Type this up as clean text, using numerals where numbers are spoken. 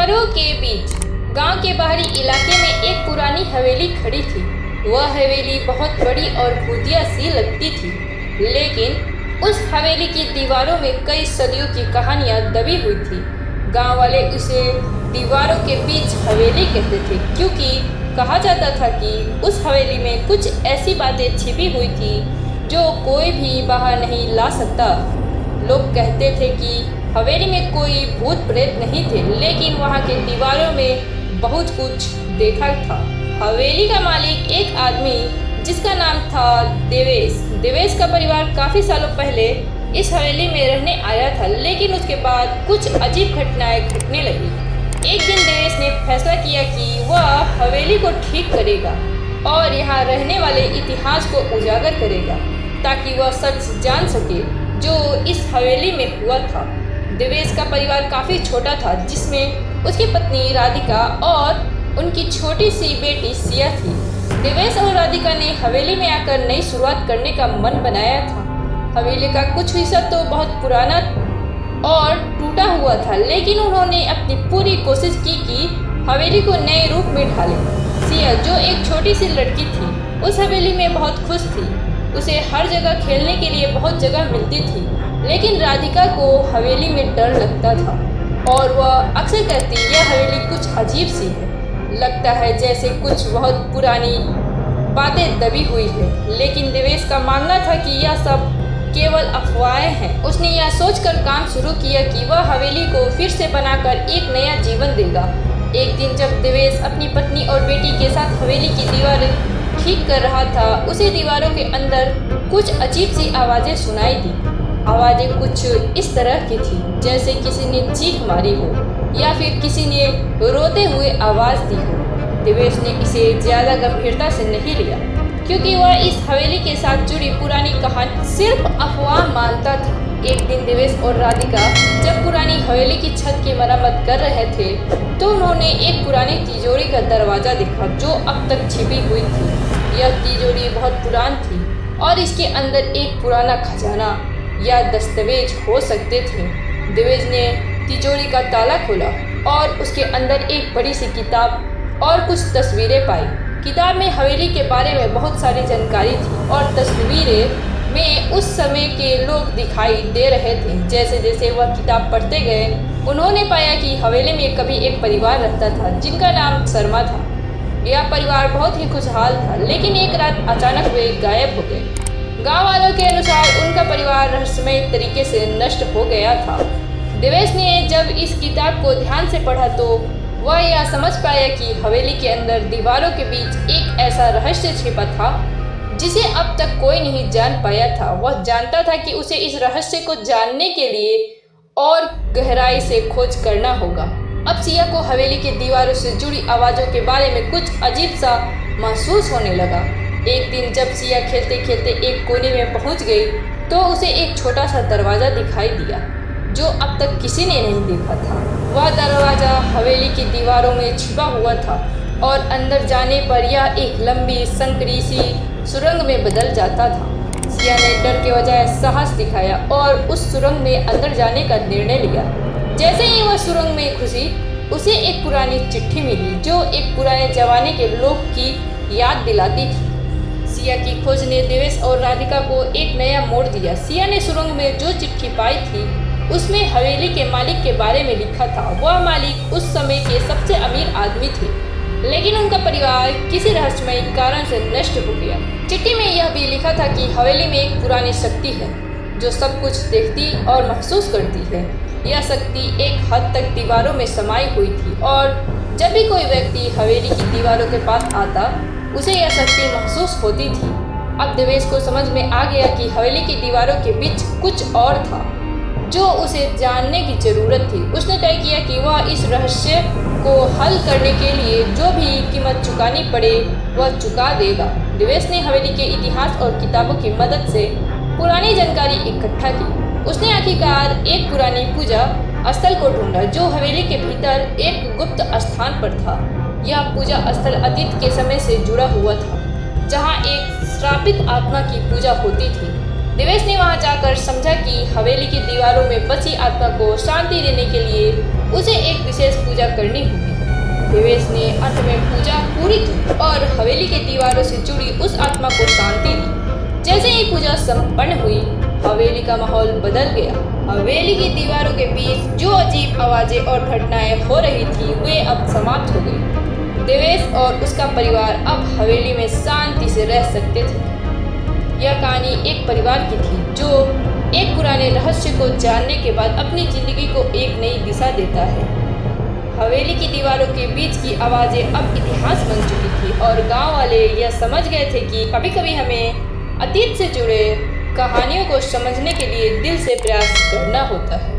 दीवारों के बीच गांव के बाहरी इलाके में एक पुरानी हवेली खड़ी थी। वह हवेली बहुत बड़ी और भूतिया सी लगती थी, लेकिन उस हवेली की दीवारों में कई सदियों की कहानियां दबी हुई थी। गांव वाले उसे दीवारों के बीच हवेली कहते थे, क्योंकि कहा जाता था कि उस हवेली में कुछ ऐसी बातें छिपी हुई थी जो कोई भी बाहर नहीं ला सकता। लोग कहते थे कि हवेली में कोई भूत प्रेत नहीं थे, लेकिन वहाँ के दीवारों में बहुत कुछ देखा था। हवेली का मालिक एक आदमी जिसका नाम था देवेश का परिवार काफ़ी सालों पहले इस हवेली में रहने आया था, लेकिन उसके बाद कुछ अजीब घटनाएं घटने लगी। एक दिन देवेश ने फैसला किया कि वह हवेली को ठीक करेगा और यहाँ रहने वाले इतिहास को उजागर करेगा, ताकि वह सच जान सके जो इस हवेली में हुआ था। देवेश का परिवार काफ़ी छोटा था, जिसमें उसकी पत्नी राधिका और उनकी छोटी सी बेटी सिया थी। देवेश और राधिका ने हवेली में आकर नई शुरुआत करने का मन बनाया था। हवेली का कुछ हिस्सा तो बहुत पुराना और टूटा हुआ था, लेकिन उन्होंने अपनी पूरी कोशिश की कि हवेली को नए रूप में ढाले। सिया, जो एक छोटी सी लड़की थी, उस हवेली में बहुत खुश थी। उसे हर जगह खेलने के लिए बहुत जगह मिलती थी, लेकिन राधिका को हवेली में डर लगता था और वह अक्सर कहती, यह हवेली कुछ अजीब सी है, लगता है जैसे कुछ बहुत पुरानी बातें दबी हुई है। लेकिन देवेश का मानना था कि यह सब केवल अफवाहें हैं। उसने यह सोचकर काम शुरू किया कि वह हवेली को फिर से बनाकर एक नया जीवन देगा। एक दिन जब देवेश अपनी पत्नी और बेटी के साथ हवेली की दीवारें ठीक कर रहा था, उसे दीवारों के अंदर कुछ अजीब सी आवाज़ें सुनाई दी। आवाज़ें कुछ इस तरह की थी जैसे किसी ने चीख मारी हो या फिर किसी ने रोते हुए आवाज़ दी हो। देवेश ने इसे ज़्यादा गंभीरता से नहीं लिया, क्योंकि वह इस हवेली के साथ जुड़ी पुरानी कहानी सिर्फ अफवाह मानता था। एक दिन देवेश और राधिका जब पुरानी हवेली की छत की मरम्मत कर रहे थे, तो उन्होंने एक पुरानी तिजोरी का दरवाज़ा देखा जो अब तक छिपी हुई थी। यह तिजोरी बहुत पुरानी थी और इसके अंदर एक पुराना खजाना या दस्तावेज हो सकते थे। देवेश ने तिजोरी का ताला खोला और उसके अंदर एक बड़ी सी किताब और कुछ तस्वीरें पाई। किताब में हवेली के बारे में बहुत सारी जानकारी थी और तस्वीरें में उस समय के लोग दिखाई दे रहे थे। जैसे जैसे वह किताब पढ़ते गए, उन्होंने पाया कि हवेली में कभी एक परिवार रहता था जिनका नाम शर्मा था। यह परिवार बहुत ही खुशहाल था, लेकिन एक रात अचानक वे गायब हो गए। गांव वालों के अनुसार उनका परिवार रहस्यमय तरीके से नष्ट हो गया था। देवेश ने जब इस किताब को ध्यान से पढ़ा तो वह यह समझ पाया कि हवेली के अंदर दीवारों के बीच एक ऐसा रहस्य छिपा था जिसे अब तक कोई नहीं जान पाया था। वह जानता था कि उसे इस रहस्य को जानने के लिए और गहराई से खोज करना होगा। अब सिया को हवेली की दीवारों से जुड़ी आवाज़ों के बारे में कुछ अजीब सा महसूस होने लगा। एक दिन जब सिया खेलते खेलते एक कोने में पहुंच गई, तो उसे एक छोटा सा दरवाज़ा दिखाई दिया जो अब तक किसी ने नहीं देखा था। वह दरवाज़ा हवेली की दीवारों में छिपा हुआ था और अंदर जाने पर यह एक लंबी संकरी सी सुरंग में बदल जाता था। सिया ने डर के बजाय साहस दिखाया और उस सुरंग में अंदर जाने का निर्णय लिया। जैसे ही वह सुरंग में घुसी, उसे एक पुरानी चिट्ठी मिली जो एक पुराने जमाने के लोग की याद दिलाती थी। सिया की खोज ने देवेश और राधिका को एक नया मोड़ दिया। सिया ने सुरंग में जो चिट्ठी पाई थी, उसमें हवेली के मालिक के बारे में लिखा था। वह मालिक उस समय के सबसे अमीर आदमी थे, लेकिन उनका परिवार किसी रहस्यमय कारण से नष्ट हो गया। चिट्ठी में यह भी लिखा था कि हवेली में एक पुरानी शक्ति है जो सब कुछ देखती और महसूस करती है। यह शक्ति एक हद तक दीवारों में समाई हुई थी और जब भी कोई व्यक्ति हवेली की दीवारों के पास आता, उसे यह शक्ति महसूस होती थी। अब देवेश को समझ में आ गया कि हवेली की दीवारों के बीच कुछ और था जो उसे जानने की ज़रूरत थी। उसने तय किया कि वह इस रहस्य को हल करने के लिए जो भी कीमत चुकानी पड़े वह चुका देगा। देवेश ने हवेली के इतिहास और किताबों की मदद से पुरानी जानकारी इकट्ठा की। उसने आखिरकार एक पुरानी पूजा स्थल को ढूंढा जो हवेली के भीतर एक गुप्त स्थान पर था। यह पूजा स्थल अतीत के समय से जुड़ा हुआ था, जहाँ एक श्रापित आत्मा की पूजा होती थी। देवेश ने वहां जाकर समझा कि हवेली की दीवारों में बसी आत्मा को शांति देने के लिए उसे एक विशेष पूजा करनी होगी। देवेश ने अंत में पूजा पूरी की और हवेली के दीवारों से जुड़ी उस आत्मा को शांति दी। जैसे ही पूजा संपन्न हुई, हवेली का माहौल बदल गया। हवेली की दीवारों के बीच जो अजीब आवाजें और घटनाएं हो रही थी, वे अब समाप्त हो गई। देवेश और उसका परिवार अब हवेली में शांति से रह सकते थे। यह कहानी एक परिवार की थी जो एक पुराने रहस्य को जानने के बाद अपनी जिंदगी को एक नई दिशा देता है। हवेली की दीवारों के बीच की आवाजें अब इतिहास बन चुकी थी और गांव वाले यह समझ गए थे कि कभी कभी हमें अतीत से जुड़े कहानियों को समझने के लिए दिल से प्रयास करना होता है।